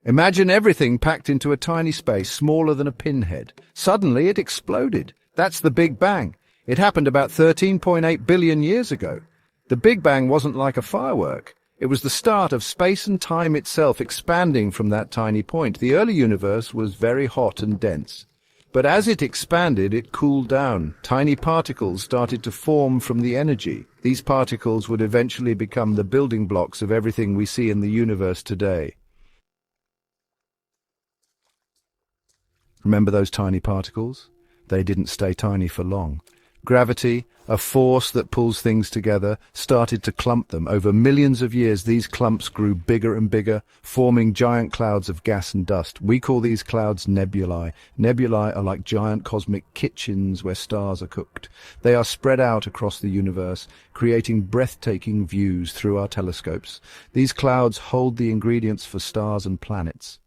Imagine everything packed into a tiny space smaller than a pinhead. Suddenly it exploded. That's the Big Bang. It happened about 13.8 billion years ago. The Big Bang wasn't like a firework. It was the start of space and time itself expanding from that tiny point. The early universe was very hot and dense. But as it expanded, it cooled down. Tiny particles started to form from the energy. These particles would eventually become the building blocks of everything we see in the universe today. Remember those tiny particles? They didn't stay tiny for long. Gravity, a force that pulls things together, started to clump them. Over millions of years, these clumps grew bigger and bigger, forming giant clouds of gas and dust. We call these clouds nebulae. Nebulae are like giant cosmic kitchens where stars are cooked. They are spread out across the universe, creating breathtaking views through our telescopes. These clouds hold the ingredients for stars and planets.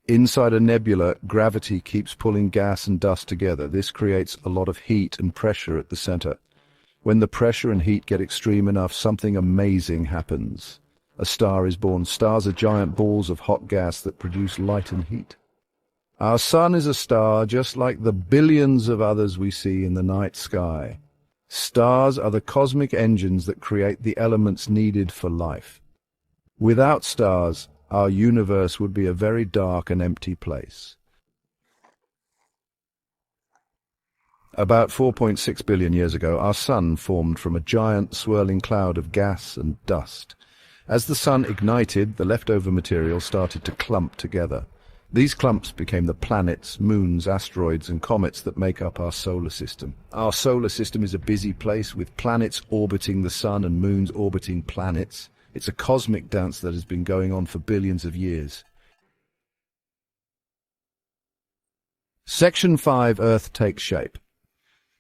Inside a nebula, gravity keeps pulling gas and dust together. This creates a lot of heat and pressure at the center. When the pressure and heat get extreme enough, something amazing happens. A star is born. Stars are giant balls of hot gas that produce light and heat. Our sun is a star just like the billions of others we see in the night sky. Stars are the cosmic engines that create the elements needed for life. Without stars, our universe would be a very dark and empty place. About 4.6 billion years ago, our sun formed from a giant swirling cloud of gas and dust. As the sun ignited, the leftover material started to clump together. These clumps became the planets, moons, asteroids, and comets that make up our solar system. Our solar system is a busy place with planets orbiting the sun and moons orbiting planets. It's a cosmic dance that has been going on for billions of years. Section 5, Earth takes shape.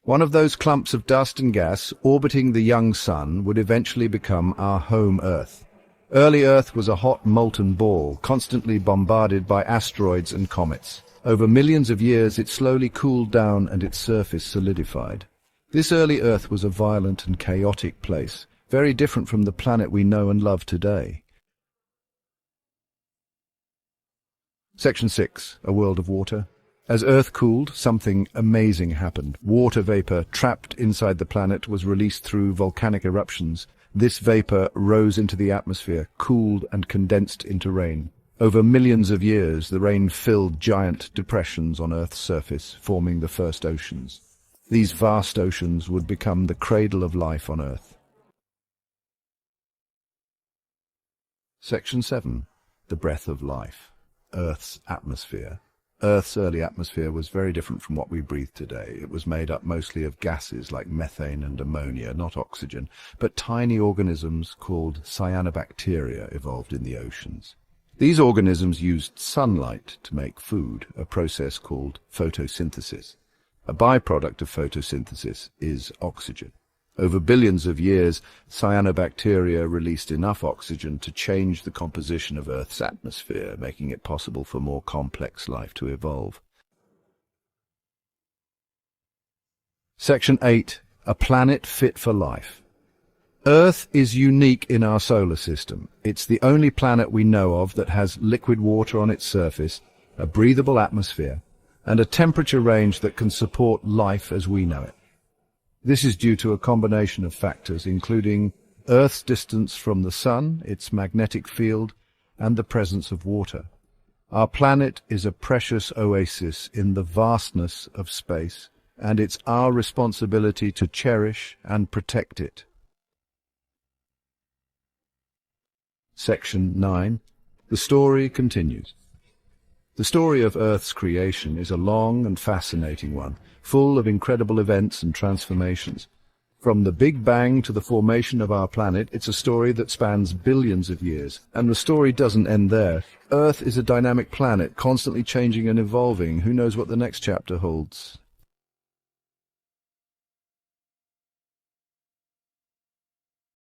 One of those clumps of dust and gas orbiting the young sun would eventually become our home Earth. Early Earth was a hot, molten ball, constantly bombarded by asteroids and comets. Over millions of years, it slowly cooled down and its surface solidified. This early Earth was a violent and chaotic place, very different from the planet we know and love today. Section 6, A World of Water. As Earth cooled, something amazing happened. Water vapor trapped inside the planet was released through volcanic eruptions. This vapor rose into the atmosphere, cooled and condensed into rain. Over millions of years, the rain filled giant depressions on Earth's surface, forming the first oceans. These vast oceans would become the cradle of life on Earth. Section 7. The breath of life. Earth's atmosphere. Earth's early atmosphere was very different from what we breathe today. It was made up mostly of gases like methane and ammonia, not oxygen, but tiny organisms called cyanobacteria evolved in the oceans. These organisms used sunlight to make food, a process called photosynthesis. A byproduct of photosynthesis is oxygen. Over billions of years, cyanobacteria released enough oxygen to change the composition of Earth's atmosphere, making it possible for more complex life to evolve. Section 8. A planet fit for life. Earth is unique in our solar system. It's the only planet we know of that has liquid water on its surface, a breathable atmosphere, and a temperature range that can support life as we know it. This is due to a combination of factors, including Earth's distance from the Sun, its magnetic field, and the presence of water. Our planet is a precious oasis in the vastness of space, and it's our responsibility to cherish and protect it. Section 9. The story continues. The story of Earth's creation is a long and fascinating one, full of incredible events and transformations. From the Big Bang to the formation of our planet, it's a story that spans billions of years. And the story doesn't end there. Earth is a dynamic planet, constantly changing and evolving. Who knows what the next chapter holds?